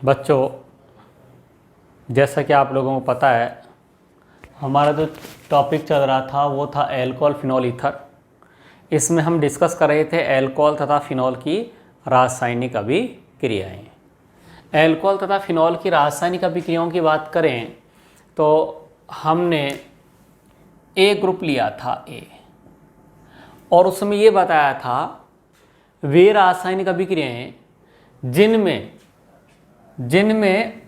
बच्चों, जैसा कि आप लोगों को पता है, हमारा जो टॉपिक चल रहा था वो था अल्कोहल फिनोल ईथर। इसमें हम डिस्कस कर रहे थे अल्कोहल तथा फिनोल की रासायनिक अभिक्रियाएं। अल्कोहल तथा फिनोल की रासायनिक अभिक्रियाओं की बात करें तो हमने ए ग्रुप लिया था ए, और उसमें ये बताया था वे रासायनिक अभिक्रियाएं जिनमें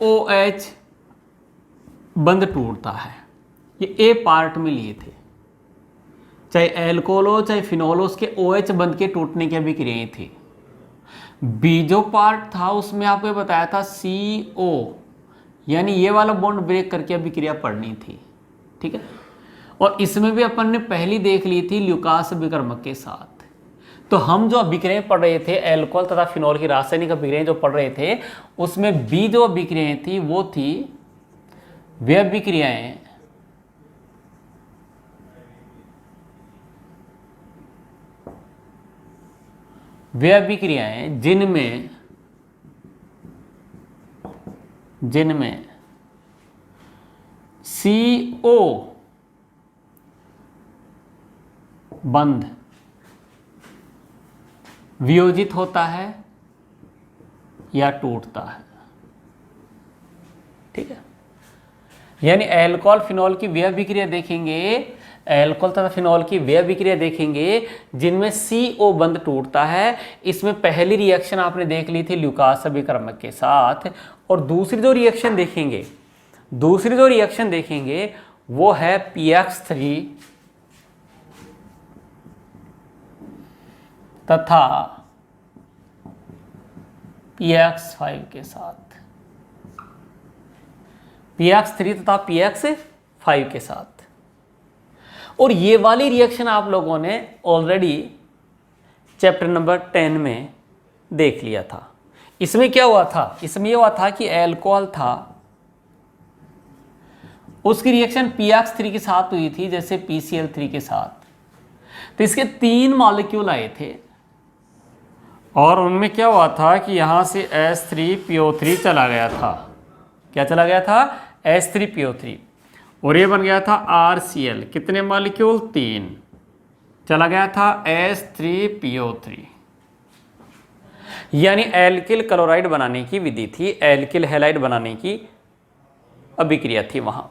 OH बंद टूटता है। ये ए पार्ट में लिए थे, चाहे अल्कोहल हो चाहे फिनोल हो, उसके OH बंद के टूटने की अभिक्रियाएं थी। बी जो पार्ट था उसमें आपको बताया था CO, यानी ये वाला बॉन्ड ब्रेक करके अभिक्रिया पढ़नी थी, ठीक है। और इसमें भी अपन ने पहली देख ली थी ल्यूकास विकर्मक के साथ। तो हम जो अभिक्रियाएं पढ़ रहे थे अल्कोहल तथा फिनोल की रासायनिक अभिक्रियाएं जो पढ़ रहे थे, उसमें बी जो अभिक्रियाएं थी वो थी वे अभिक्रियाएं जिनमें CO बंध वियोजित होता है या टूटता है, ठीक है। यानी अल्कोहल फिनोल की वे अभिक्रिया देखेंगे, अल्कोहल तथा फिनोल की वे अभिक्रिया देखेंगे जिनमें CO बंध टूटता है। इसमें पहली रिएक्शन आपने देख ली थी ल्यूकास अभिकर्मक के साथ, और दूसरी जो रिएक्शन देखेंगे वो है PX3 तथा PX5 के साथ, PX3 तथा PX5 के साथ। और ये वाली रिएक्शन आप लोगों ने ऑलरेडी चैप्टर नंबर 10 में देख लिया था। इसमें क्या हुआ था? इसमें ये हुआ था कि अल्कोहल था, उसकी रिएक्शन PX3 के साथ हुई थी, जैसे PCl3 के साथ। तो इसके 3 मॉलिक्यूल आए थे, और उनमें क्या हुआ था कि यहाँ से H3PO3 चला गया था। क्या चला गया था? H3PO3, और ये बन गया था RCl। कितने मॉलिक्यूल? 3 चला गया था H3PO3। यानी एल्किल क्लोराइड बनाने की विधि थी, एल्किल हैलाइड बनाने की अभिक्रिया थी वहां।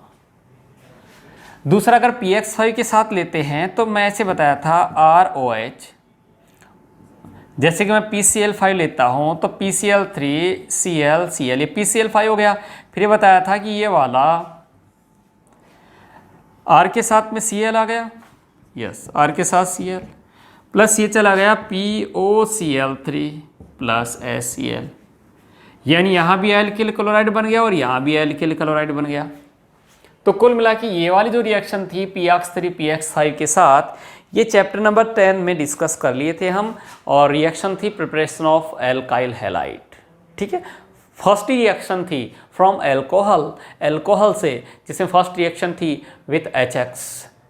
दूसरा अगर PX5 के साथ लेते हैं तो मैं ऐसे बताया था ROH, जैसे कि मैं PCl5 लेता हूं तो PCl3ClCl, ये PCl5 हो गया। फिर ये बताया था कि ये वाला R के साथ में Cl आ गया, यस, R के साथ Cl, प्लस ये चला गया POCl3 प्लस HCl, यानी यहाँ भी एल्किल क्लोराइड बन गया और यहाँ भी एल्किल क्लोराइड बन गया। तो कुल मिला के ये वाली जो रिएक्शन थी PX3 PX5 के साथ, ये चैप्टर नंबर 10 में डिस्कस कर लिए थे हम, और रिएक्शन थी प्रिपरेशन ऑफ एल्काइल हैलाइड, ठीक है। फर्स्ट रिएक्शन थी फ्रॉम अल्कोहल से, जिसमें फर्स्ट रिएक्शन थी विथ HX,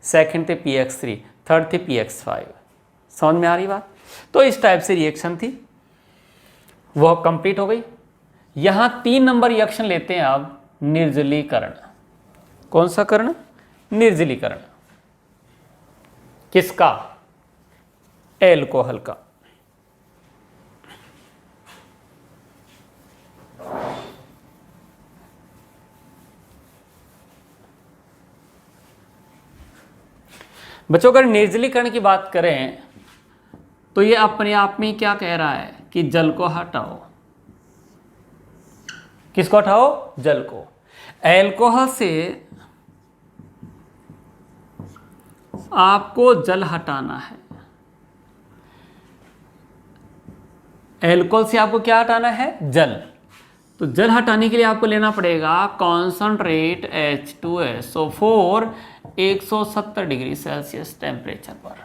सेकंड थे PX3, थर्ड थे PX5। समझ में आ रही बात? तो इस टाइप से रिएक्शन थी, वह कंप्लीट हो गई। यहाँ 3 नंबर रिएक्शन लेते हैं अब, निर्जलीकरण। कौन सा करण? निर्जलीकरण। किसका? अल्कोहल का। बच्चों अगर निर्जलीकरण की बात करें तो ये अपने आप में क्या कह रहा है कि जल को हटाओ। किसको हटाओ? जल को। अल्कोहल से आपको जल हटाना है। अल्कोहल से आपको क्या हटाना है? जल। तो जल हटाने के लिए आपको लेना पड़ेगा concentrate H2SO4 170 degree Celsius temperature पर।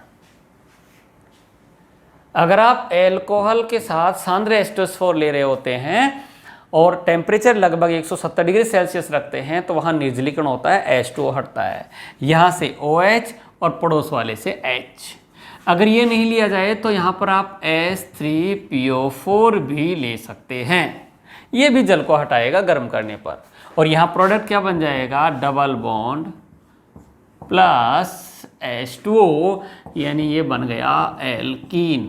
अगर आप अल्कोहल के साथ सांद्र H2SO4 ले रहे होते हैं और टेम्परेचर लगभग 170 डिग्री सेल्सियस रखते हैं तो वहाँ निर्जलीकरण होता है, H2O हटता है, यहाँ से OH और पड़ोस वाले से H। अगर ये नहीं लिया जाए तो यहाँ पर आप H3PO4 भी ले सकते हैं। ये भी जल को हटाएगा गर्म करने पर, और यहाँ प्रोडक्ट क्या बन जाएगा, डबल बॉन्ड प्लस H2O, यानी ये बन गया एल्कीन।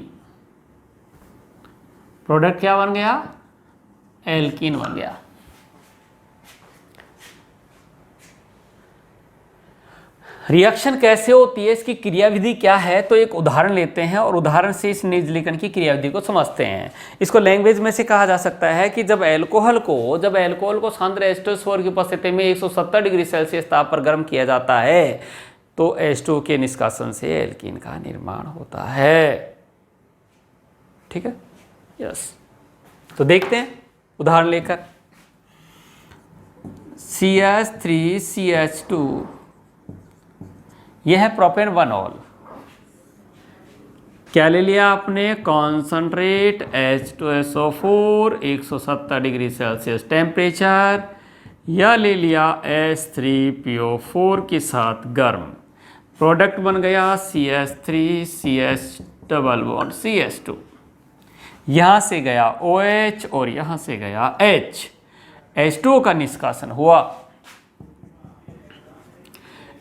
प्रोडक्ट क्या बन गया, एल्कीन बन गया। रिएक्शन कैसे होती है, इसकी क्रियाविधि क्या है, तो एक उदाहरण लेते हैं और उदाहरण से इस निर्जलीकरण की क्रियाविधि को समझते हैं। इसको लैंग्वेज में से कहा जा सकता है कि जब अल्कोहल को सांद्र H2SO4 की उपस्थिति में 170 डिग्री सेल्सियस ताप पर गर्म किया जाता है तो H2O के निष्कासन से एल्कीन का निर्माण होता है। ठीक है, यस। तो देखते हैं उदाहरण लेकर, CH3CH2, यह है प्रोपेन 1-ऑल। क्या ले लिया आपने, concentrate H2SO4 170 degree Celsius temperature, या ले लिया H3PO4 के साथ गर्म। प्रोडक्ट बन गया CH3CH डबल बॉन्ड CH2, यहाँ से गया OH और यहाँ से गया H, H2O का निष्कासन हुआ।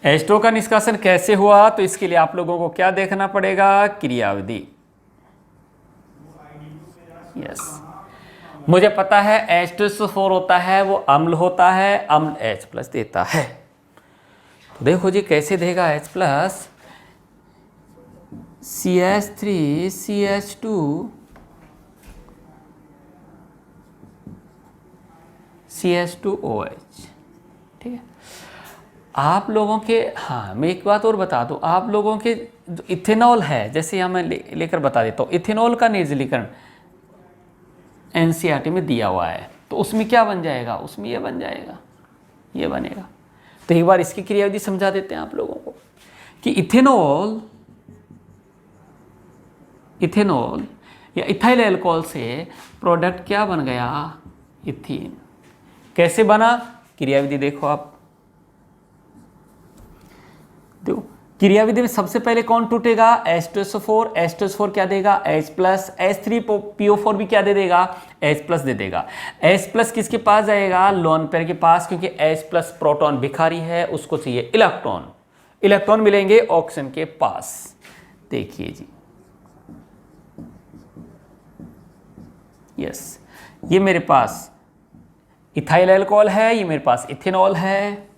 H2O का निष्कासन कैसे हुआ, तो इसके लिए आप लोगों को क्या देखना पड़ेगा, क्रियाविधि। यस, मुझे पता है H2SO4 होता है वो अम्ल होता है, अम्ल H प्लस देता है। तो देखो जी कैसे देगा H प्लस, CH3CH2 CH2OH। ठीक है, आप लोगों के, हाँ मैं एक बात और बता दूं, आप लोगों के जो इथेनॉल है, जैसे यहाँ मैं लेकर बता देता हूँ, इथेनॉल का निर्जलीकरण NCERT में दिया हुआ है, तो उसमें क्या बन जाएगा, उसमें ये बन जाएगा, ये बनेगा। तो एक बार इसकी क्रियाविधि समझा देते हैं आप लोगों को कि इथेनॉल या इथाइल अल्कोहल से प्रोडक्ट क्या बन गया, इथीन। कैसे बना, क्रियाविधि देखो आप, देखो क्रियाविधि में सबसे पहले कौन टूटेगा, H2SO4। H2SO4 क्या देगा, H प्लस, H3PO4 भी क्या दे देगा, H प्लस दे देगा। H प्लस किसके पास जाएगा, लोन पेयर के पास, क्योंकि H प्लस प्रोटॉन भिखारी है, उसको चाहिए इलेक्ट्रॉन, इलेक्ट्रॉन मिलेंगे ऑक्सीजन के पास। देखिए जी, यस, ये मेरे पास इथाइल अल्कोहल है, ये मेरे पास इथेनॉल है,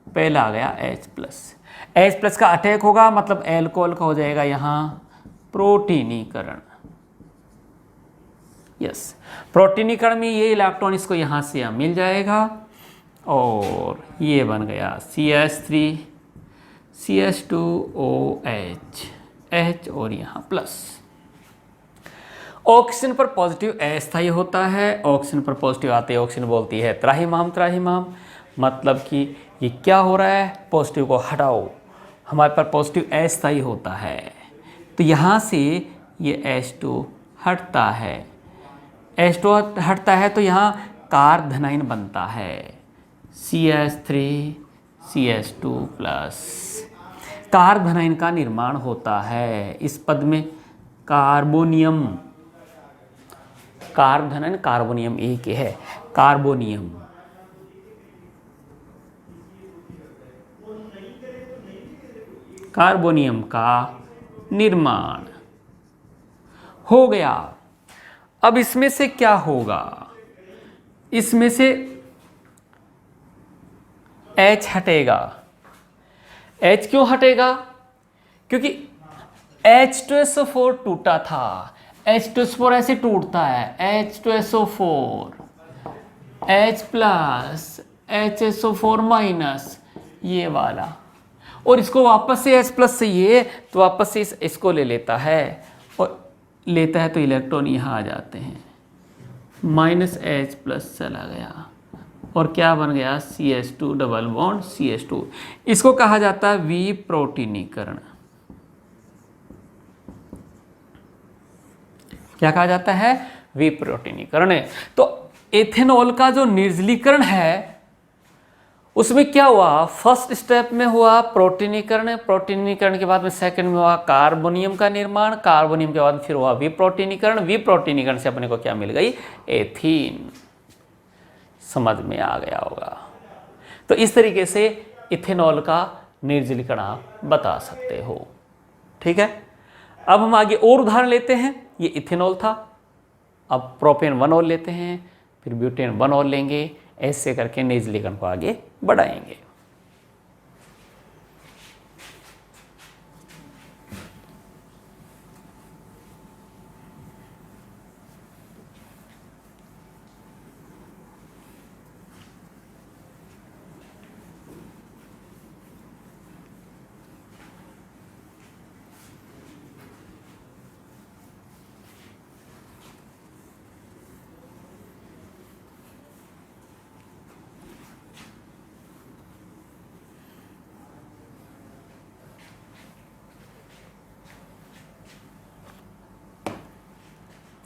पहला आ गया H प्लस। H प्लस का अटैक होगा, मतलब अल्कोहल का हो जाएगा यहाँ प्रोटीनीकरण। यस, प्रोटीनीकरण में ये इलेक्ट्रॉन इसको यहाँ से यहाँ मिल जाएगा, और ये बन गया CH3 CH2OH, H और यहाँ प्लस। ऑक्सीजन पर पॉजिटिव अस्थायी होता है, ऑक्सीजन पर पॉजिटिव आते ही ऑक्सीजन बोलती है त्राहिमाम त्राहिमाम, मतलब कि ये क्या हो रहा है, पॉजिटिव को हटाओ, हमारे पर पॉजिटिव अस्थायी होता है। तो यहाँ से ये H2 हटता है, H2 हटता है तो यहाँ कार्बोनाइन बनता है CH3CH2 प्लस। कार्बोनाइन का निर्माण होता है, इस पद में कार्बोनियम, कार्बोनाइन कार्बोनियम एक है, कार्बोनियम। कार्बोनियम का निर्माण हो गया। अब इसमें से क्या होगा, इसमें से H हटेगा। H क्यों हटेगा, क्योंकि H2SO4 टूटा था, H2SO4 ऐसे टूटता है, H2SO4 H plus HSO4 minus, ये वाला, और इसको वापस से H प्लस से ये, तो वापस से इसको ले लेता है, और लेता है तो इलेक्ट्रॉन यहाँ आ जाते हैं, माइनस H प्लस चला गया, और क्या बन गया CH2 डबल बॉन्ड CH2। इसको कहा जाता है विप्रोटीनीकरण। क्या कहा जाता है, विप्रोटीनीकरण है। तो एथेनॉल का जो निर्जलीकरण है उसमें क्या हुआ, फर्स्ट स्टेप में हुआ प्रोटीनीकरण, प्रोटीनीकरण के बाद में सेकंड में हुआ कार्बोनियम का निर्माण, कार्बोनियम के बाद फिर हुआ विप्रोटीनीकरण, विप्रोटीनीकरण से अपने को क्या मिल गई, एथीन। समझ में आ गया होगा। तो इस तरीके से इथेनॉल का निर्जलीकरण आप बता सकते हो। ठीक है, अब हम आगे और उदाहरण लेते हैं। ये इथेनॉल था, अब प्रोपेन 1 और लेते हैं, फिर ब्यूटेन 1 और लेंगे, ऐसे करके निर्जलीकरण को आगे बढ़ाएंगे।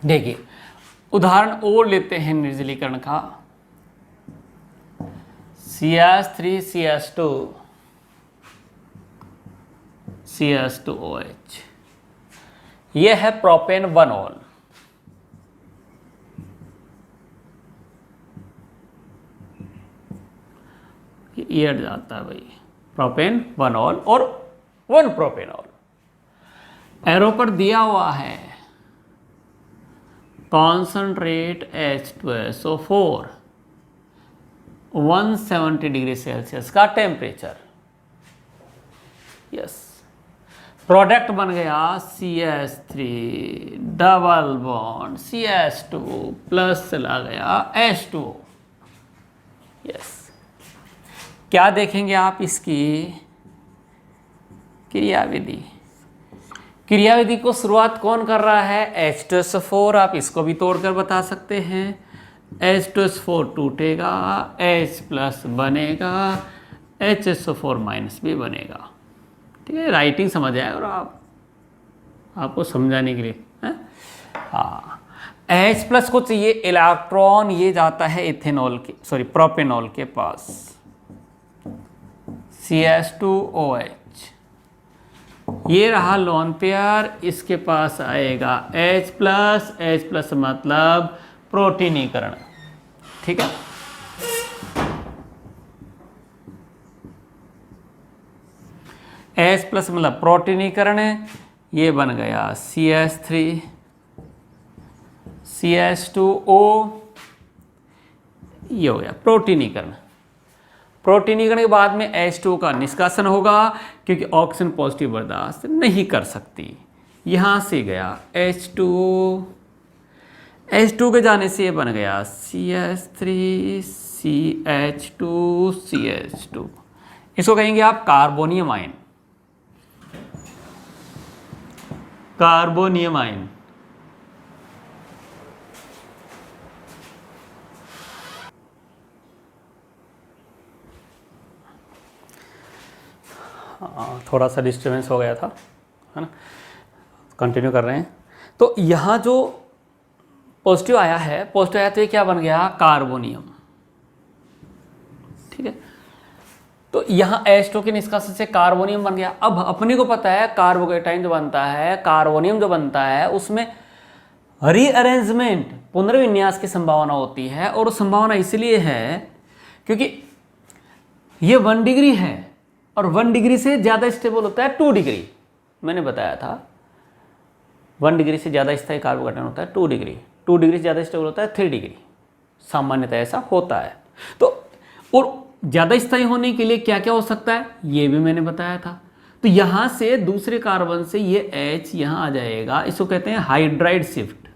देखिए, उदाहरण और लेते हैं निर्जलीकरण का। CH3CH2 CH2OH, यह है प्रोपेन 1 ऑल। ये हट जाता है भाई, प्रोपेन 1 ऑल और 1 प्रोपेन ऑल। एरो पर दिया हुआ है कॉन्सनट्रेट H2SO4 170 डिग्री सेल्सियस का टेम्परेचर। यस, प्रोडक्ट बन गया CH3 double bond CH2 plus चला गया H2O। यस, क्या देखेंगे आप इसकी क्रियाविधि। क्रियाविधि को शुरुआत कौन कर रहा है? H2SO4। आप इसको भी तोड़कर बता सकते हैं। H2SO4 टूटेगा, H प्लस बनेगा, HSO4 माइनस भी बनेगा। ठीक है, राइटिंग समझ आए और आपको समझाने के लिए है? हाँ, H प्लस को चाहिए इलेक्ट्रॉन, ये जाता है इथेनॉल के प्रोपेनॉल के पास, CH2OH। ये रहा लोन पेयर, इसके पास आएगा H प्लस मतलब प्रोटीनीकरण। ठीक है, H प्लस मतलब प्रोटीनीकरण है, ये बन गया CH3 CH2O, ये हो गया प्रोटीनीकरण। प्रोटीनीकरण के बाद में H2O का निष्कासन होगा, क्योंकि ऑक्सीजन पॉजिटिव बर्दाश्त नहीं कर सकती। यहाँ से गया H2O, H2 के जाने से ये बन गया CH3 CH2 CH2। इसको कहेंगे आप कार्बोनियम आयन। कार्बोनियम आयन थोड़ा सा डिस्टर्बेंस हो गया था, है ना। कंटिन्यू कर रहे हैं। तो यहाँ जो पॉजिटिव आया है, तो ये क्या बन गया? कार्बोनियम। ठीक है, तो यहाँ H2 के निष्कासन से कार्बोनियम बन गया। अब अपने को पता है कार्बोकेटाइन जो बनता है, कार्बोनियम जो बनता है, उसमें रीअरेंजमेंट पुनर्विन्यास की संभावना होती है। और संभावना इसलिए है क्योंकि ये 1 डिग्री है और 1 डिग्री से ज़्यादा स्टेबल होता है 2 डिग्री। मैंने बताया था 1 डिग्री से ज़्यादा स्थायी कार्बोकेटाइन होता है 2 डिग्री, 2 डिग्री से ज़्यादा स्टेबल होता है 3 डिग्री। सामान्यतः ऐसा होता है। तो और ज़्यादा स्थायी होने के लिए क्या क्या हो सकता है, ये भी मैंने बताया था। तो यहाँ से दूसरे कार्बन से ये H यहाँ आ जाएगा, इसको कहते हैं हाइड्राइड शिफ्ट।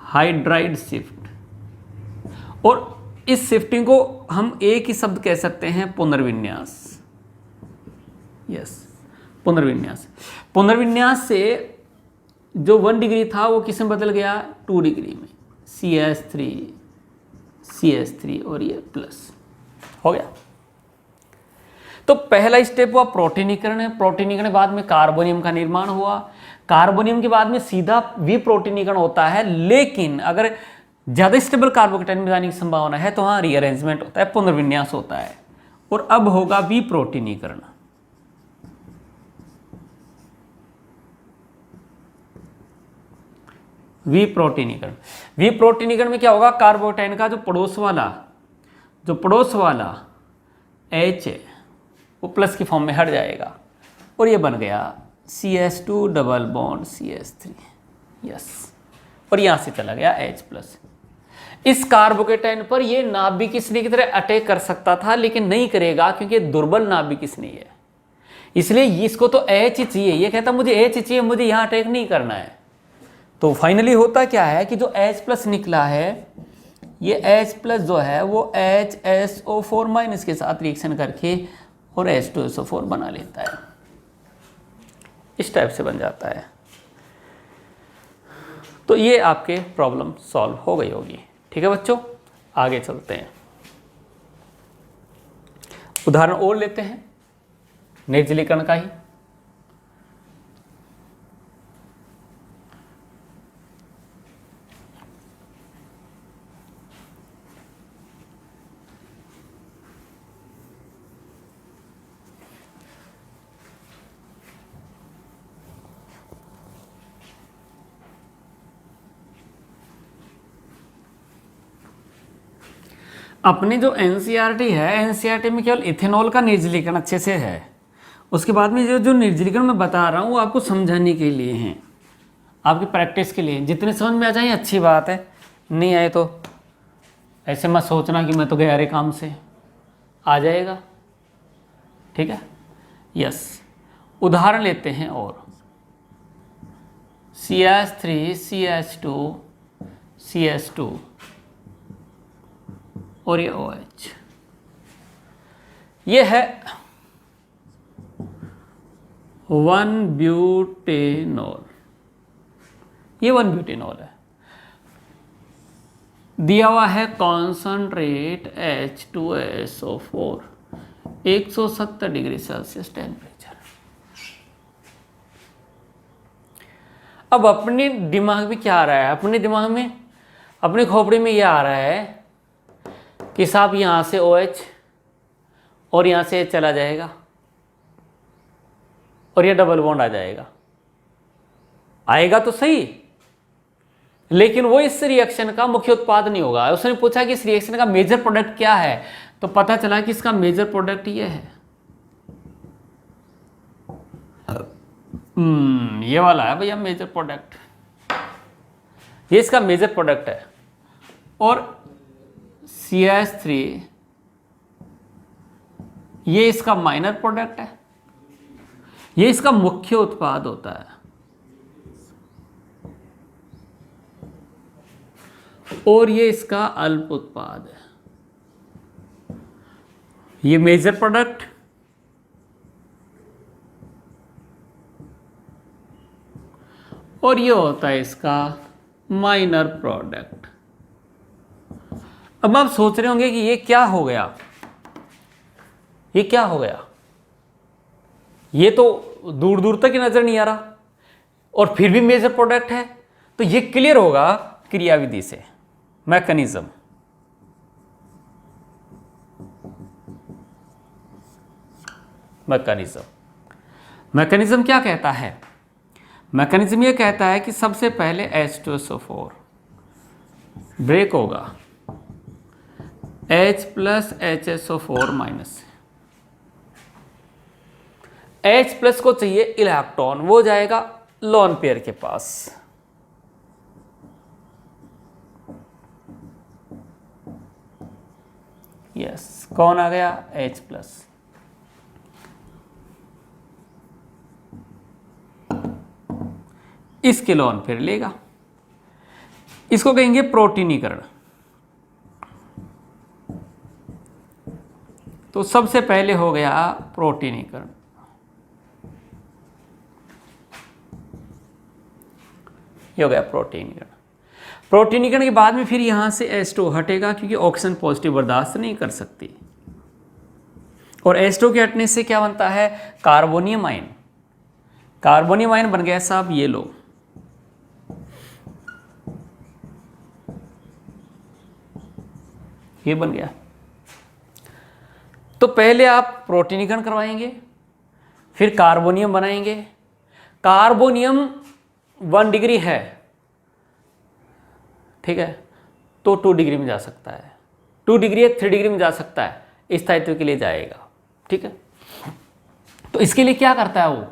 Hydride shift. और इस शिफ्टिंग को हम एक ही शब्द कह सकते हैं, पुनर्विन्यास। यस, पुनर्विन्यास। पुनर्विन्यास से जो 1 डिग्री था वो किस में बदल गया? 2 डिग्री में। CH3 और ये प्लस हो गया। तो पहला स्टेप हुआ प्रोटीनीकरण है। प्रोटीनीकरण के बाद में कार्बोनियम का निर्माण हुआ। कार्बोनियम के बाद में सीधा विप्रोटीनीकरण होता है, लेकिन अगर ज़्यादा स्टेबल कार्बोकेटाइन में जाने की संभावना है तो वहाँ रीअरेंजमेंट होता है, पुनर्विन्यास होता है। और अब होगा विप्रोटीनीकरण। विप्रोटीनीकरण। विप्रोटीनीकरण में क्या होगा, कार्बोटाइन का जो पड़ोस वाला H है वो प्लस की फॉर्म में हट जाएगा और ये बन गया CH2 double bond CH3। Yes, और यहाँ से चला गया H प्लस। इस कार्बोकेटाइन पर ये नाभिक स्नेह की तरह अटैक कर सकता था, लेकिन नहीं करेगा क्योंकि दुर्बल नाभिक स्नेह है, इसलिए इसको तो H ही चाहिए। ये कहता मुझे H चाहिए, मुझे यहाँ अटैक नहीं करना है। तो फाइनली होता क्या है कि जो H प्लस निकला है, ये H प्लस जो है वो HSO4 माइनस के साथ रिएक्शन करके और H2SO4 बना लेता है। इस टाइप से बन जाता है। तो ये आपके प्रॉब्लम सॉल्व हो गई होगी। ठीक है बच्चों, आगे चलते हैं, उदाहरण और लेते हैं निर्जलीकरण का ही। अपने जो NCERT है, NCERT में केवल इथेनॉल का निर्जलीकरण अच्छे से है। उसके बाद में जो निर्जलीकरण मैं बता रहा हूँ वो आपको समझाने के लिए हैं, आपकी प्रैक्टिस के लिए। जितने समझ में आ जाए अच्छी बात है, नहीं आए तो ऐसे मत सोचना कि मैं तो गया रे काम से, आ जाएगा। ठीक है, यस। उदाहरण लेते हैं और CH3 CH2 CH2 और ये OH, ये है 1-ब्यूटेनॉल। ये 1-ब्यूटेनॉल है, दिया हुआ है concentrate H2SO4 170 degree Celsius temperature. अब अपने दिमाग में क्या आ रहा है, अपने दिमाग में, अपने खोपड़ी में ये आ रहा है कि साहब यहाँ से OH और यहाँ से H चला जाएगा और ये डबल बॉन्ड आ जाएगा। आएगा तो सही, लेकिन वो इस रिएक्शन का मुख्य उत्पाद नहीं होगा। उसने पूछा कि इस रिएक्शन का मेजर प्रोडक्ट क्या है, तो पता चला कि इसका मेजर प्रोडक्ट ये है, ये वाला है भैया मेजर प्रोडक्ट, ये इसका मेजर प्रोडक्ट है। और CH3 ये इसका माइनर प्रोडक्ट है, ये इसका मुख्य उत्पाद होता है। और ये इसका अल्प उत्पाद है। ये मेजर प्रोडक्ट, और ये होता है इसका माइनर प्रोडक्ट। अब आप सोच रहे होंगे कि ये क्या हो गया, ये क्या हो गया, ये तो दूर दूर तक ही नजर नहीं आ रहा और फिर भी मेजर प्रोडक्ट है। तो ये क्लियर होगा क्रियाविधि से, मैकेनिज्म। मैकेनिज्म क्या कहता है, मैकेनिज्म ये कहता है कि सबसे पहले H2SO4 ब्रेक होगा H plus HSO4 minus. H plus को चाहिए इलेक्ट्रॉन, वो जाएगा लोन पेयर के पास। यस, कौन आ गया, H प्लस। इसके लोन पेयर लेगा, इसको कहेंगे प्रोटीनीकरण। तो सबसे पहले हो गया प्रोटीनीकरण। ये हो गया प्रोटीनीकरण। प्रोटीनीकरण के बाद में फिर यहां से H2 हटेगा क्योंकि ऑक्सीजन पॉजिटिव बर्दाश्त नहीं कर सकती। और H2 के हटने से क्या बनता है, कार्बोनियम आयन। कार्बोनियम आयन बन गया साहब, ये लो, ये बन गया। तो पहले आप प्रोटीनीकरण करवाएंगे, फिर कार्बोनियम बनाएंगे। कार्बोनियम 1 डिग्री है ठीक है, तो 2 डिग्री में जा सकता है, 2 डिग्री या 3 डिग्री में जा सकता है, स्थायित्व के लिए जाएगा। ठीक है, तो इसके लिए क्या करता है वो,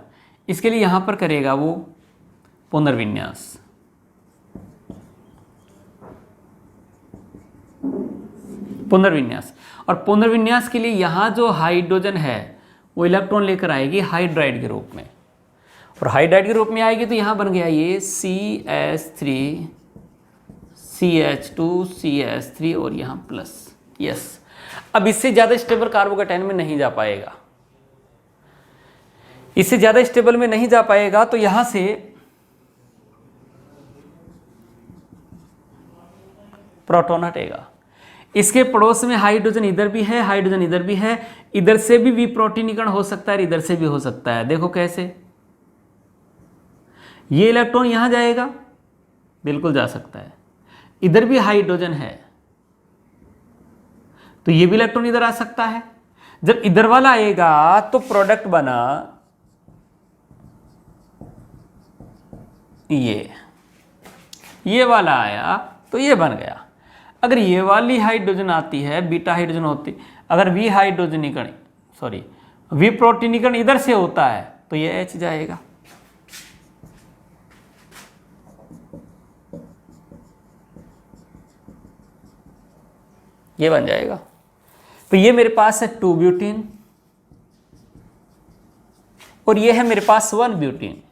इसके लिए यहाँ पर करेगा वो पुनर्विन्यास। पुनर्विन्यास, और पुनर्विन्यास के लिए यहाँ जो हाइड्रोजन है वो इलेक्ट्रॉन लेकर आएगी हाइड्राइड के रूप में, और हाइड्राइड के रूप में आएगी तो यहाँ बन गया ये CH3 CH2 CH3 और यहाँ प्लस। यस, अब इससे ज़्यादा स्टेबल कार्बोकेटाइन में नहीं जा पाएगा, इससे ज़्यादा स्टेबल में नहीं जा पाएगा, तो यहाँ से प्रोटॉन हटेगा। इसके पड़ोस में हाइड्रोजन इधर भी है, हाइड्रोजन इधर भी है, इधर से भी प्रोटीनीकरण हो सकता है, इधर से भी हो सकता है। देखो कैसे, ये इलेक्ट्रॉन यहां जाएगा, बिल्कुल जा सकता है, इधर भी हाइड्रोजन है तो ये भी इलेक्ट्रॉन इधर आ सकता है। जब इधर वाला आएगा तो प्रोडक्ट बना ये वाला आया तो ये बन गया। अगर ये वाली हाइड्रोजन आती है, बीटा हाइड्रोजन होती, अगर वी हाइड्रोजनीकरण सॉरी वी प्रोटीनीकरण इधर से होता है तो ये H जाएगा। ये बन जाएगा। तो ये मेरे पास है 2 ब्यूटीन और ये है मेरे पास 1 ब्यूटीन।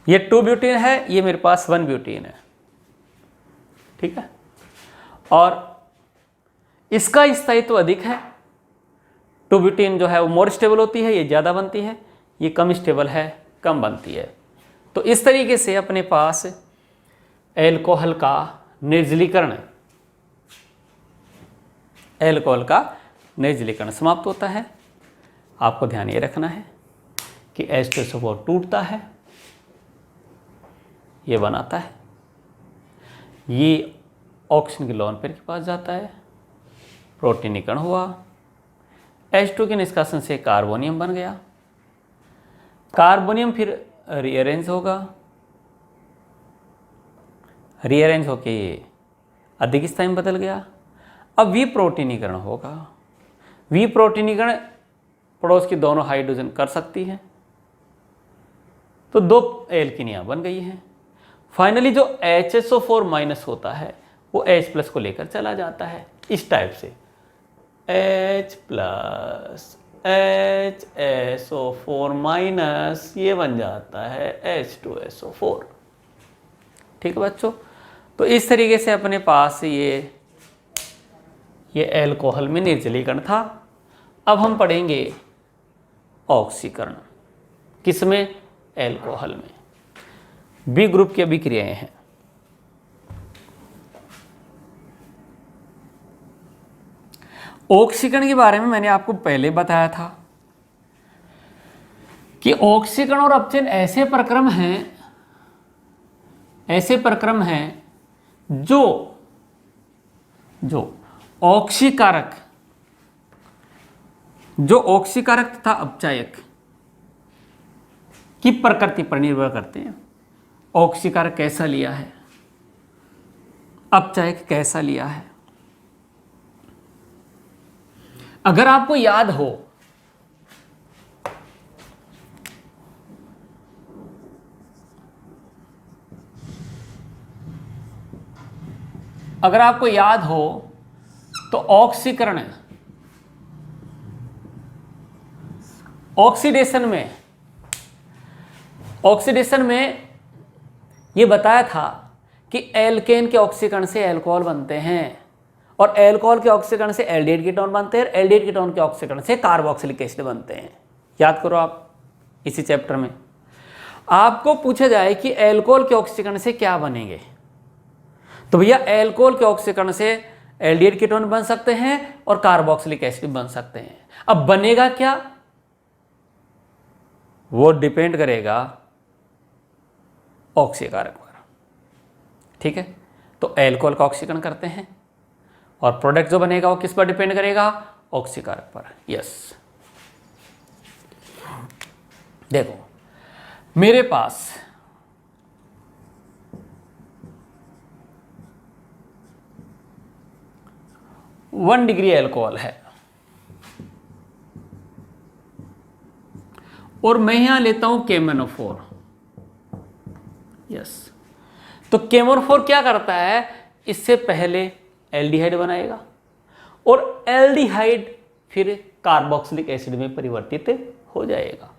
ये 2 ब्यूटीन है, ये मेरे पास 1 ब्यूटीन है। ठीक है, और इसका स्थायित्व अधिक है। 2 ब्यूटीन जो है वो मोर स्टेबल होती है, ये ज़्यादा बनती है, ये कम स्टेबल है, कम बनती है। तो इस तरीके से अपने पास एल्कोहल का निर्जलीकरण, एल्कोहल का निर्जलीकरण समाप्त होता है। आपको ध्यान ये रखना है कि H2SO4 टूटता है, ये बनाता है, ये ऑक्सीजन के लोन पेयर के पास जाता है, प्रोटीनीकरण हुआ, H2 के निष्कासन से कार्बोनियम बन गया, कार्बोनियम फिर रीअरेंज होगा, रीअरेंज होके अधिक स्थाई में बदल गया। अब विप्रोटीनीकरण होगा, विप्रोटीनीकरण पड़ोस की दोनों हाइड्रोजन कर सकती है, तो 2 एल्किनियाँ बन गई हैं। फाइनली जो HSO4 माइनस होता है वो H प्लस को लेकर चला जाता है इस टाइप से, H प्लस HSO4 माइनस, ये बन जाता है H2SO4। ठीक है बच्चों, तो इस तरीके से अपने पास ये एल्कोहल में निर्जलीकरण था। अब हम पढ़ेंगे ऑक्सीकरण, किसमें? एल्कोहल में। बी ग्रुप की अभिक्रियाएं हैं। ऑक्सीकरण के बारे में मैंने आपको पहले बताया था कि ऑक्सीकरण और अपचयन ऐसे प्रक्रम हैं जो ऑक्सीकारक तथा अपचायक की प्रकृति पर निर्भर करते हैं। ऑक्सीकारक कैसा लिया है, अपचायक कैसा लिया है। अगर आपको याद हो, तो ऑक्सीकरण ऑक्सीडेशन में ये बताया था कि एल्केन के ऑक्सीकरण से एल्कोहल बनते हैं और एल्कोहल के ऑक्सीकरण से एल्डिहाइड कीटोन बनते हैं, एल्डिहाइड कीटोन के ऑक्सीकरण से कार्बोक्सिलिक एसिड बनते हैं। याद करो आप इसी चैप्टर में आपको पूछा जाए कि एल्कोहल के ऑक्सीकरण से क्या बनेंगे, तो भैया एल्कोहल के ऑक्सीकरण से एल्डिहाइड कीटोन बन सकते हैं और कार्बोक्सिलिक एसिड बन सकते हैं। अब बनेगा क्या, वो डिपेंड करेगा ऑक्सीकारक पर। ठीक है, तो एल्कोहल का ऑक्सीकरण करते हैं और प्रोडक्ट जो बनेगा वो किस पर डिपेंड करेगा? ऑक्सीकारक पर। यस, देखो मेरे पास 1 डिग्री अल्कोहल है और मैं यहां लेता हूं KMnO4। यस, तो KMnO4 क्या करता है, इससे पहले एल्डिहाइड बनाएगा और एल्डिहाइड फिर कार्बोक्सिलिक एसिड में परिवर्तित हो जाएगा।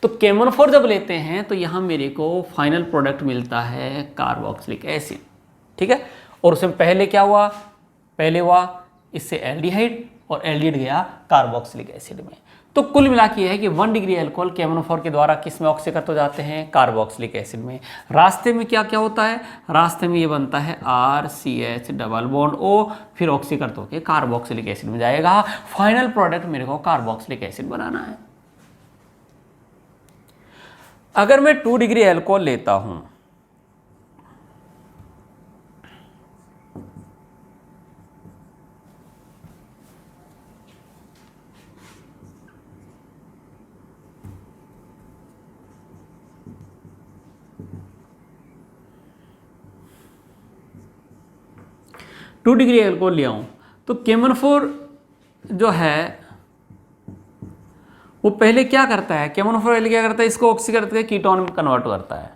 तो KMnO4 जब लेते हैं तो यहां मेरे को फाइनल प्रोडक्ट मिलता है कार्बोक्सिलिक एसिड, ठीक है। और उसमें पहले क्या हुआ, पहले हुआ इससे एल्डिहाइड और एल्डिहाइड गया कार्बोक्सिलिक एसिड में। तो कुल मिला के यह है कि 1 डिग्री अल्कोहल KMnO4 के द्वारा किस में ऑक्सीकृत हो जाते हैं, कार्बोक्सिलिक एसिड में। रास्ते में क्या क्या होता है, रास्ते में ये बनता है RCH डबल बॉन्ड O, फिर ऑक्सीकृत होकर कार्बोक्सिलिक एसिड में जाएगा। फाइनल प्रोडक्ट मेरे को कार्बोक्सिलिक एसिड बनाना है। अगर मैं 2 डिग्री अल्कोहल लेता हूं, टू डिग्री अल्कोहल लिया हूं, तो KMnO4 जो है वो पहले क्या करता है, KMnO4 पहले क्या करता है, इसको ऑक्सीकृत करके कीटोन में कन्वर्ट करता है,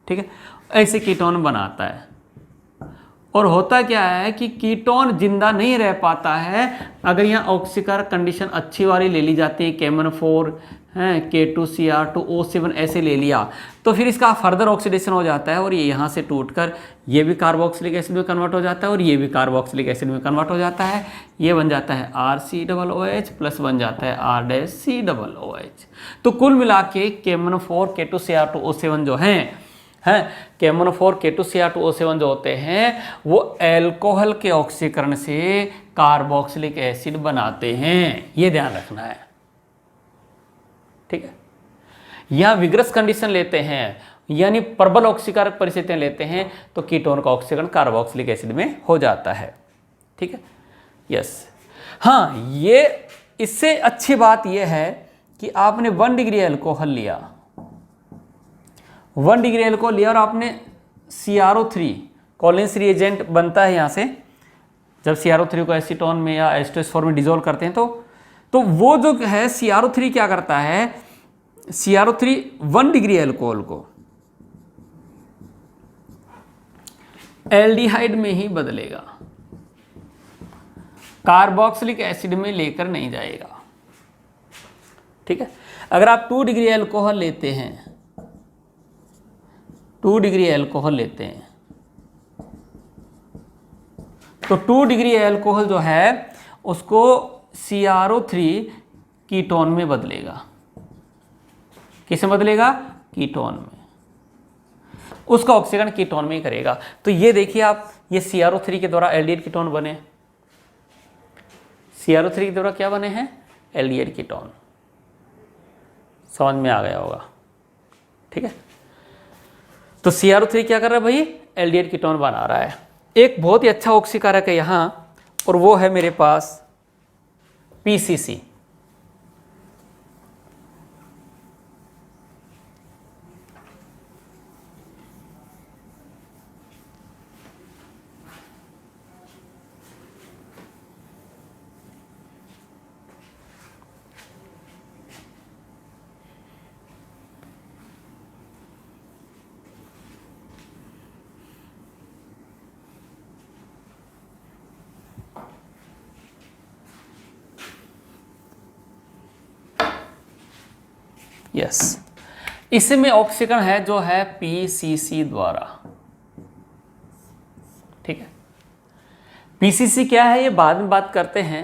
ठीक है। ऐसे कीटोन बनाता है और होता क्या है कि कीटोन जिंदा नहीं रह पाता है अगर यहाँ ऑक्सीकर कंडीशन अच्छी वाली ले ली जाती है, KMnO4 है, K2Cr2O7 ऐसे ले लिया तो फिर इसका फर्दर ऑक्सीडेशन हो जाता है और ये यहाँ से टूटकर ये भी कार्बोक्सिलिक एसिड में कन्वर्ट हो जाता है और ये भी कार्बोक्सिलिक एसिड में कन्वर्ट हो जाता है। ये बन जाता है RCOOH प्लस बन जाता है R'(COOH। तो कुल मिला के KMnO4 K2Cr2O7 जो हैं KMnO4 K2Cr2O7 जो होते हैं वो अल्कोहल के ऑक्सीकरण से कार्बोक्सिलिक एसिड बनाते हैं, ये ध्यान रखना है, ठीक है। यहां विग्रस कंडीशन लेते हैं यानी प्रबल ऑक्सीकारक परिस्थितियां लेते हैं तो कीटोन का ऑक्सीकरण कार्बोक्सिलिक एसिड में हो जाता है, ठीक है। यस, हाँ, ये इससे अच्छी बात यह है कि आपने 1 डिग्री अल्कोहल लिया, 1 डिग्री अल्कोहल लिया और आपने CrO3 कॉलिन्स रिएजेंट बनता है यहाँ से, जब CrO3 को एसीटोन में या H2SO4 में डिजोल्व करते हैं तो वो जो है CrO3 क्या करता है, CrO3 1 डिग्री अल्कोहल को एल्डिहाइड में ही बदलेगा, कार्बोक्सिलिक एसिड में लेकर नहीं जाएगा, ठीक है। अगर आप 2 डिग्री अल्कोहल लेते हैं, 2 डिग्री अल्कोहल लेते हैं तो 2 डिग्री अल्कोहल जो है उसको CrO3 कीटोन में बदलेगा। किसे बदलेगा, कीटोन में, उसका ऑक्सीकरण कीटोन में ही करेगा। तो ये देखिए आप, ये CrO3 के द्वारा एल्डिहाइड कीटोन बने, CrO3 के द्वारा क्या बने हैं, एल्डिहाइड कीटोन। समझ में आ गया होगा, ठीक है। तो CrO3 क्या कर रहा है भाई, एल्डिहाइड कीटोन बना रहा है। एक बहुत ही अच्छा ऑक्सीकारक है यहां और वो है मेरे पास PCC। यस, इसमें ऑक्सीकरण है जो है PCC द्वारा, ठीक है। PCC क्या है ये बाद में बात करते हैं।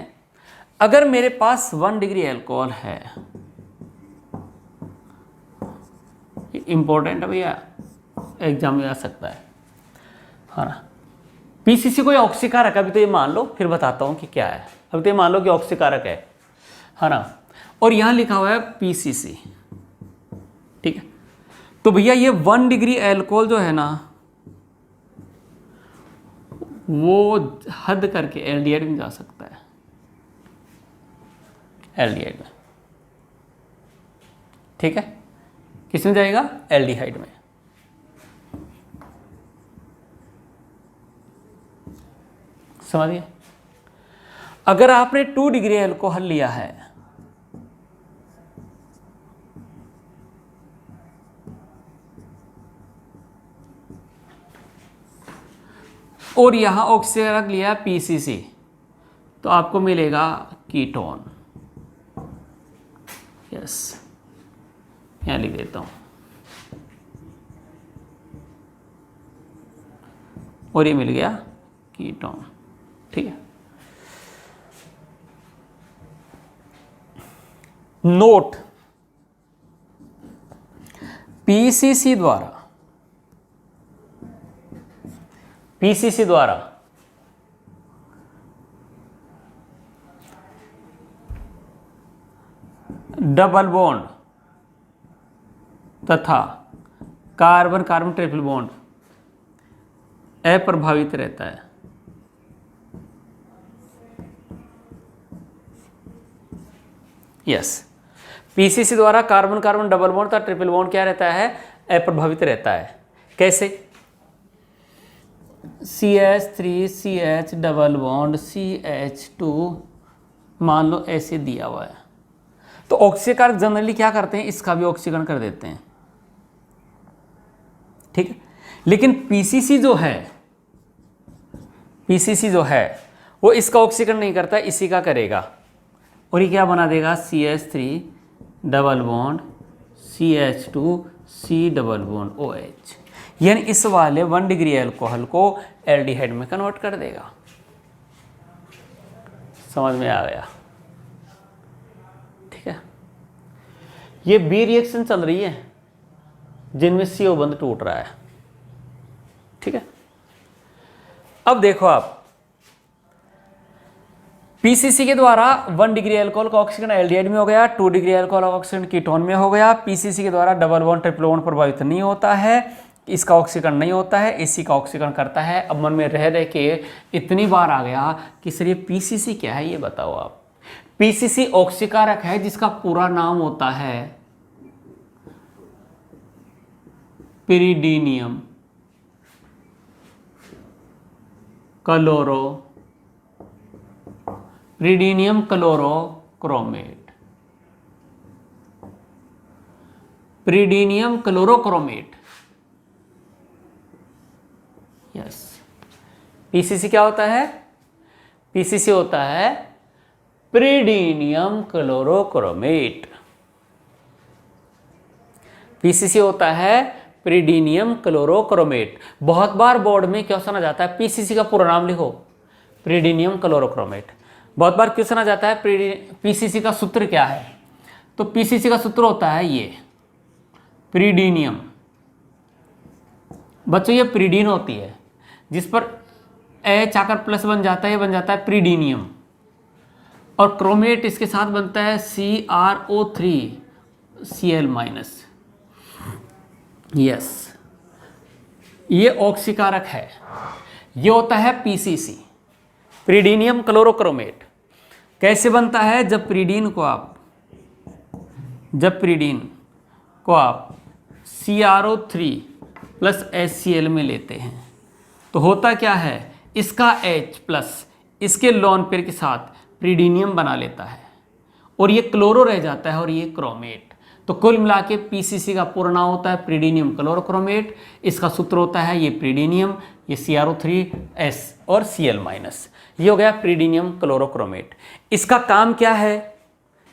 अगर मेरे पास 1 डिग्री अल्कोहल है, इंपॉर्टेंट है भैया, एग्जाम में आ सकता है, हाँ ना। PCC कोई ऑक्सीकारक, अभी तो ये मान लो, फिर बताता हूं कि क्या है। अभी तो ये मान लो कि ऑक्सीकारक है ना, और यहां लिखा हुआ है PCC, ठीक है। तो भैया ये 1 डिग्री अल्कोहल जो है ना वो हद करके एल्डिहाइड में जा सकता है, एल्डिहाइड में, ठीक है। किस में जाएगा, एल्डिहाइड में। समझिए। अगर आपने 2 डिग्री अल्कोहल लिया है और यहां ऑक्सीजन रख लिया पीसीसी, तो आपको मिलेगा कीटोन। यस, यहां लिख देता हूं, और ये मिल गया कीटोन। ठीक है, नोट, पीसीसी द्वारा डबल बॉन्ड तथा कार्बन कार्बन ट्रिपल बॉन्ड अप्रभावित रहता है। यस, पीसीसी द्वारा कार्बन कार्बन डबल बॉन्ड तथा ट्रिपल बॉन्ड क्या रहता है? अप्रभावित रहता है। कैसे? CH3CH डबल बॉन्ड CH2 मान लो ऐसे दिया हुआ है, तो ऑक्सीकरण जनरली क्या करते हैं, इसका भी ऑक्सीकरण कर देते हैं। ठीक है, लेकिन पीसीसी जो है वो इसका ऑक्सीकरण नहीं करता, इसी का करेगा, और ये क्या बना देगा? CH3 double bond CH2 C double bond OH, यानी इस वाले 1 डिग्री अल्कोहल को एल्डिहाइड में कन्वर्ट कर देगा। समझ में आ गया? ठीक है, ये बी रिएक्शन चल रही है जिनमें CO बंध टूट रहा है। ठीक है, अब देखो आप, पीसीसी के द्वारा 1 डिग्री अल्कोहल का ऑक्सीजन एल्डिहाइड में हो गया, 2 डिग्री अल्कोहल का ऑक्सीजन कीटोन में हो गया। पीसीसी के द्वारा डबल बॉन्ड ट्रिपल बॉन्ड प्रभावित नहीं होता है, इसका ऑक्सीकरण नहीं होता है, इसी का ऑक्सीकरण करता है। अब मन में रह रह के इतनी बार आ गया कि सर ये पीसीसी क्या है, ये बताओ आप। पीसीसी ऑक्सीकारक है जिसका पूरा नाम होता है पिरिडीनियम क्लोरोक्रोमेट। पिरिडीनियम क्लोरोक्रोमेट। यस, पीसीसी क्या होता है? पीसीसी होता है पिरिडीनियम क्लोरोक्रोमेट। पीसीसी होता है पिरिडीनियम क्लोरोक्रोमेट। बहुत बार बोर्ड में क्वेश्चन आ जाता है, पीसीसी का पूरा नाम लिखो, पिरिडीनियम क्लोरोक्रोमेट। बहुत बार क्वेश्चन आ जाता है पीसीसी का सूत्र क्या है, तो पीसीसी का सूत्र होता है ये पिरिडीनियम। बच्चों ये पिरिडीन होती है जिस पर H आकर प्लस बन जाता है, ये बन जाता है पिरिडीनियम, और क्रोमेट इसके साथ बनता है CrO3Cl-। यस, ये ऑक्सीकारक है, ये होता है पीसीसी, पिरिडीनियम क्लोरोक्रोमेट। कैसे बनता है? जब पिरिडीन को आप CrO3 प्लस HCl में लेते हैं तो होता क्या है, इसका H प्लस इसके लोन पेयर के साथ पिरिडीनियम बना लेता है, और ये क्लोरो रह जाता है और ये क्रोमेट। तो कुल मिला के पीसीसी का पूरा नाम होता है पिरिडीनियम क्लोरोक्रोमेट। इसका सूत्र होता है ये पिरिडीनियम, ये CrO3S और Cl-। ये हो गया पिरिडीनियम क्लोरोक्रोमेट। इसका काम क्या है?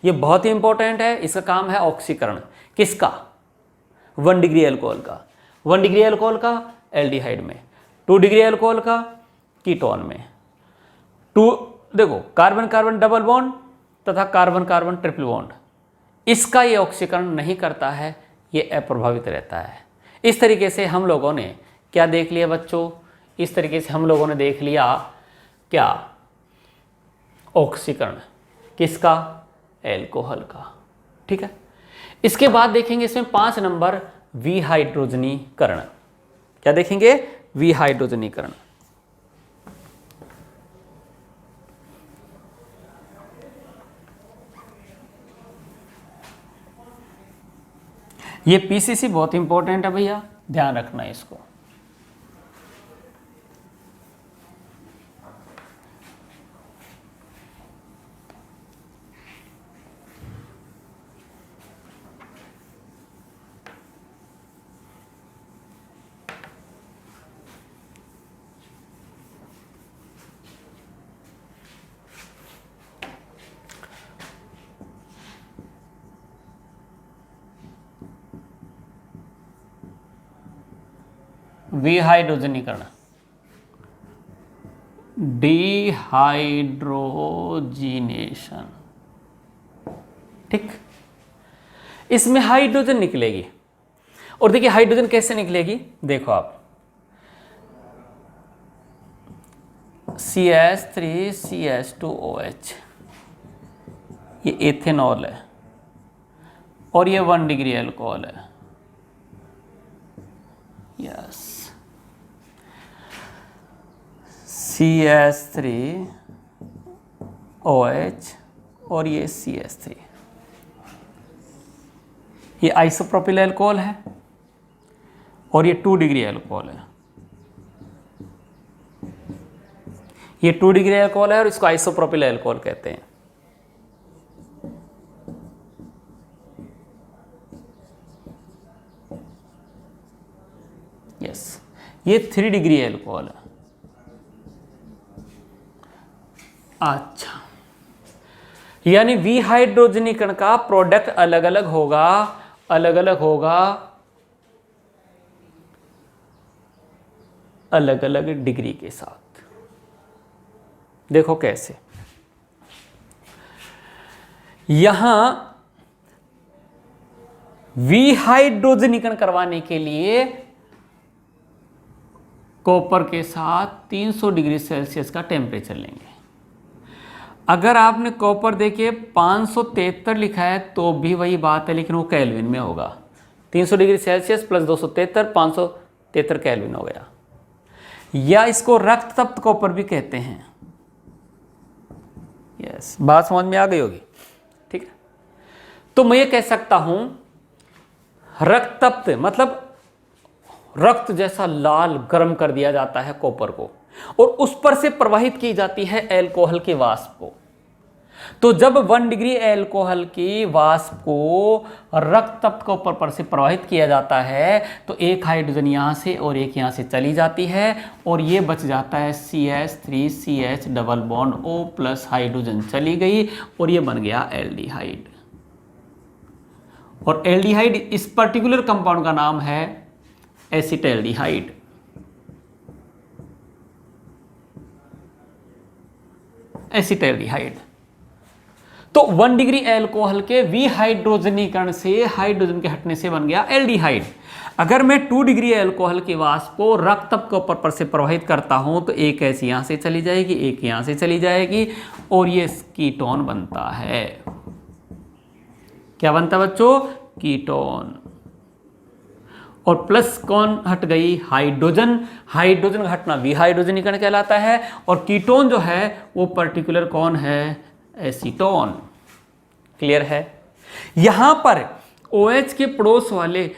ये बहुत ही इंपॉर्टेंट है। इसका काम है ऑक्सीकरण। किसका? 1 डिग्री अल्कोहल का। 1 डिग्री अल्कोहल का एल्डिहाइड में, 2 डिग्री अल्कोहल का कीटोन में। देखो, कार्बन कार्बन डबल बॉन्ड तथा कार्बन कार्बन ट्रिपल बॉन्ड, इसका ये ऑक्सीकरण नहीं करता है, ये अप्रभावित रहता है। इस तरीके से हम लोगों ने क्या देख लिया बच्चों? इस तरीके से हम लोगों ने देख लिया क्या? ऑक्सीकरण। किसका? एल्कोहल का। ठीक है, इसके बाद देखेंगे इसमें 5 नंबर विहाइड्रोजनीकरण। क्या देखेंगे? विहाइड्रोजनीकरण। ये पीसीसी बहुत इंपॉर्टेंट है भैया, ध्यान रखना है इसको। विहाइड्रोजनीकरण, डिहाइड्रोजिनेशन, ठीक। इसमें हाइड्रोजन निकलेगी, और देखिए हाइड्रोजन कैसे निकलेगी, देखो आप CH3CH2OH, ये एथेनॉल है और ये 1 डिग्री अल्कोहल है, यस। CH3OH और ये CH3, ये आइसोप्रोपिल अल्कोहल है और ये 2 डिग्री अल्कोहल है, ये 2 डिग्री अल्कोहल है और इसको आइसोप्रोपिल अल्कोहल कहते हैं। यस, ये 3 डिग्री अल्कोहल है। अच्छा, यानी विहाइड्रोजनीकरण का प्रोडक्ट अलग अलग होगा, अलग अलग होगा, अलग अलग डिग्री के साथ। देखो कैसे, यहां विहाइड्रोजनीकरण करवाने के लिए कॉपर के साथ 300 डिग्री सेल्सियस का टेम्परेचर लेंगे। अगर आपने कॉपर देखिए 573 लिखा है तो भी वही बात है, लेकिन वो केल्विन में होगा। 300 डिग्री सेल्सियस प्लस 273, 573 केल्विन हो गया। या इसको रक्त तप्त कॉपर भी कहते हैं। यस, बात समझ में आ गई होगी, ठीक है। तो मैं ये कह सकता हूं रक्त तप्त मतलब रक्त जैसा लाल गर्म कर दिया जाता है कॉपर को, और उस पर से प्रवाहित की जाती है अल्कोहल के वाष्प को। तो जब 1 डिग्री अल्कोहल की वाष्प को रक्त तप्त कॉपर पर से प्रवाहित किया जाता है तो एक हाइड्रोजन यहां से और एक यहां से चली जाती है, और ये बच जाता है CH3CH double bond O plus hydrogen चली गई और ये बन गया एल्डिहाइड। और एल्डिहाइड, इस पर्टिकुलर कंपाउंड का नाम है एसिटैल्डिहाइड। एसिटैल्डिहाइड। तो 1 डिग्री अल्कोहल के विहाइड्रोजनीकरण से हाइड्रोजन के हटने से बन गया एल्डिहाइड। अगर मैं 2 डिग्री अल्कोहल के वाष्प को रक्त तप्त कॉपर पर से प्रवाहित करता हूं तो एक ऐसी यहां से चली जाएगी, एक यहां से चली जाएगी, और ये कीटोन बनता है। क्या बनता है बच्चों? कीटोन। और प्लस कौन हट गई? हाइड्रोजन। हाइड्रोजन का हटना विहाइड्रोजनीकरण कहलाता है, और कीटोन जो है वो पर्टिकुलर कौन है? एसीटोन। क्लियर है? यहां पर OH के पड़ोस वाले,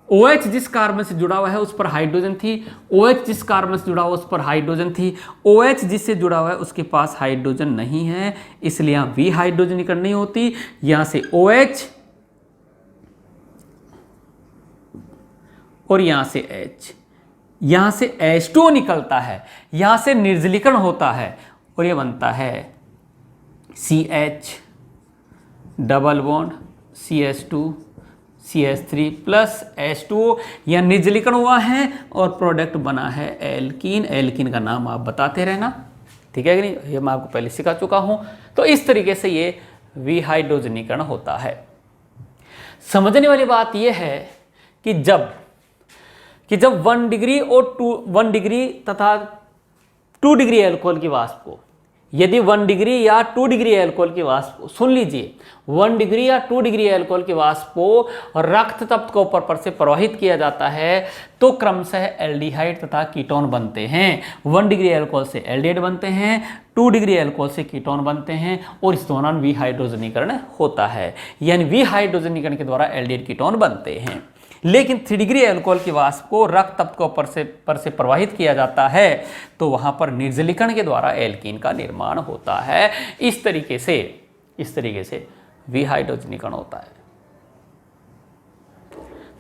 OH जिस कार्बन से जुड़ा हुआ है उस पर हाइड्रोजन थी, OH जिस कार्बन से जुड़ा हुआ उस पर हाइड्रोजन थी, OH जिससे जुड़ा हुआ है उसके पास हाइड्रोजन नहीं है, इसलिए यहां विहाइड्रोजनीकरण नहीं होती। यहां से OH और यहां से H, यहां से H2O निकलता है, यहां से निर्जलीकरण होता है और यह बनता है CH double bond CH2 CH3 plus H2O। यह निर्जलीकरण हुआ है और प्रोडक्ट बना है एल्कीन। एल्कीन का नाम आप बताते रहना, ठीक है कि नहीं? ये मैं आपको पहले सिखा चुका हूं। तो इस तरीके से ये विहाइड्रोजनीकरण होता है। समझने वाली बात यह है कि जब 1 डिग्री और 1 डिग्री तथा 2 डिग्री अल्कोहल की वाष्प को, यदि 1 डिग्री या 2 डिग्री अल्कोहल की वाष्प को, सुन लीजिए, 1 डिग्री या 2 डिग्री अल्कोहल की वाष्प को रक्त तप्त कॉपर पर से प्रवाहित किया जाता है तो क्रमशः एल्डिहाइड तथा कीटोन बनते हैं। 1 डिग्री अल्कोहल से एल्डिहाइड बनते हैं, 2 डिग्री अल्कोहल से कीटोन बनते हैं, और इस दौरान विहाइड्रोजनीकरण होता है। यानी विहाइड्रोजनीकरण के द्वारा एल्डिहाइड कीटोन बनते हैं। लेकिन 3 डिग्री अल्कोहल की वाष्प को रक्त तप्त कॉपर पर से प्रवाहित किया जाता है तो वहां पर निर्जलीकरण के द्वारा एल्कीन का निर्माण होता है। इस तरीके से विहाइड्रोजनीकरण होता है।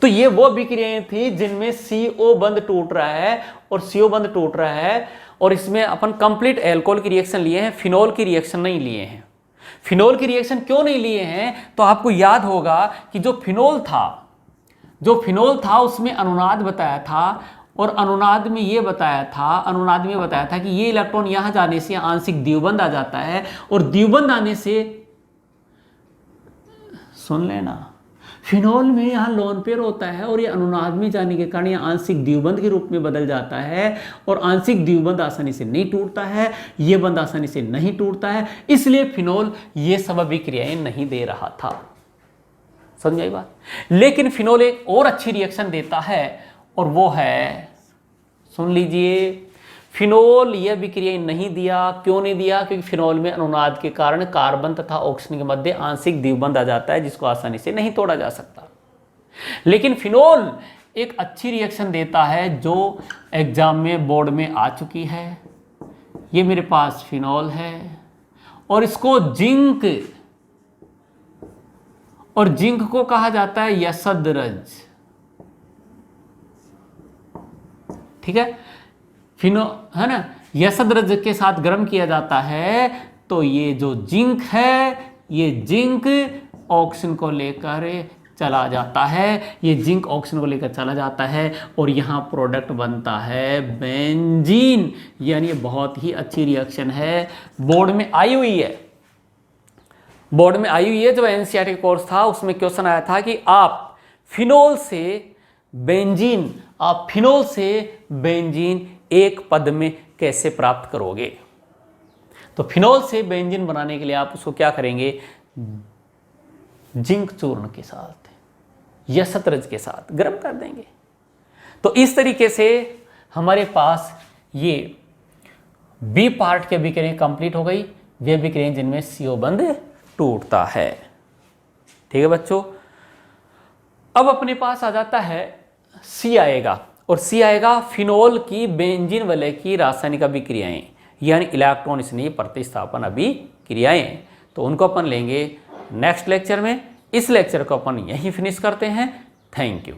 तो ये वो विक्रियाएं थी जिनमें CO बंध टूट रहा है और CO बंध टूट रहा है, और इसमें अपन कंप्लीट अल्कोहल की रिएक्शन लिए हैं, फिनोल की रिएक्शन नहीं लिए हैं। फिनोल की रिएक्शन क्यों नहीं लिए हैं? तो आपको याद होगा कि जो फिनोल था उसमें अनुनाद बताया था, और अनुनाद में ये बताया था कि ये इलेक्ट्रॉन यहाँ जाने से आंशिक द्विबंध आ जाता है, और द्विबंध आने से, सुन लेना, फिनोल में यहाँ लोन पेयर होता है और ये अनुनाद में जाने के कारण ये आंशिक द्विबंध के रूप में बदल जाता है, और आंशिक द्विबंध आसानी से नहीं टूटता है, ये बंध आसानी से नहीं टूटता है, इसलिए फिनोल ये सब अभिक्रियाएं नहीं दे रहा था। समझ आई बात? लेकिन फिनोल एक और अच्छी रिएक्शन देता है, और वो है, सुन लीजिए, फिनोल यह अभिक्रिया नहीं दिया। क्यों नहीं दिया? क्योंकि फिनोल में अनुनाद के कारण कार्बन तथा ऑक्सीजन के मध्य आंशिक द्विबंध आ जाता है, जिसको आसानी से नहीं तोड़ा जा सकता। लेकिन फिनोल एक अच्छी रिएक्शन देता है जो एग्जाम में, बोर्ड में आ चुकी है। ये मेरे पास फिनोल है और इसको जिंक, और जिंक को कहा जाता है यशदरज। ठीक है, फिनो है ना, यशदरज के साथ गर्म किया जाता है, तो ये जो जिंक है, ये जिंक ऑक्सीजन को लेकर चला जाता है, ये जिंक ऑक्सीजन को लेकर चला जाता है, और यहाँ प्रोडक्ट बनता है बेंजीन। यानी बहुत ही अच्छी रिएक्शन है, बोर्ड में आई हुई है। बोर्ड में आई हुई है, जो एनसीईआरटी कोर्स था उसमें क्वेश्चन आया था कि आप फिनोल से बेंजीन एक पद में कैसे प्राप्त करोगे। तो फिनोल से बेंजीन बनाने के लिए आप उसको क्या करेंगे, जिंक चूर्ण के साथ या शतरंज के साथ गर्म कर देंगे। तो इस तरीके से हमारे पास ये बी पार्ट की अभिक्रियाएं कंप्लीट हो गई, वे अभिक्रियाएं जिनमें CO बंध टूटता है। ठीक है बच्चों, अब अपने पास आ जाता है C आएगा, और C आएगा फिनोल की बेंजीन वलय की रासायनिक अभिक्रियाएं, यानी इलेक्ट्रॉन स्नेही प्रतिस्थापन अभिक्रियाएं। तो उनको अपन लेंगे नेक्स्ट लेक्चर में। इस लेक्चर को अपन यहीं फिनिश करते हैं। Thank you.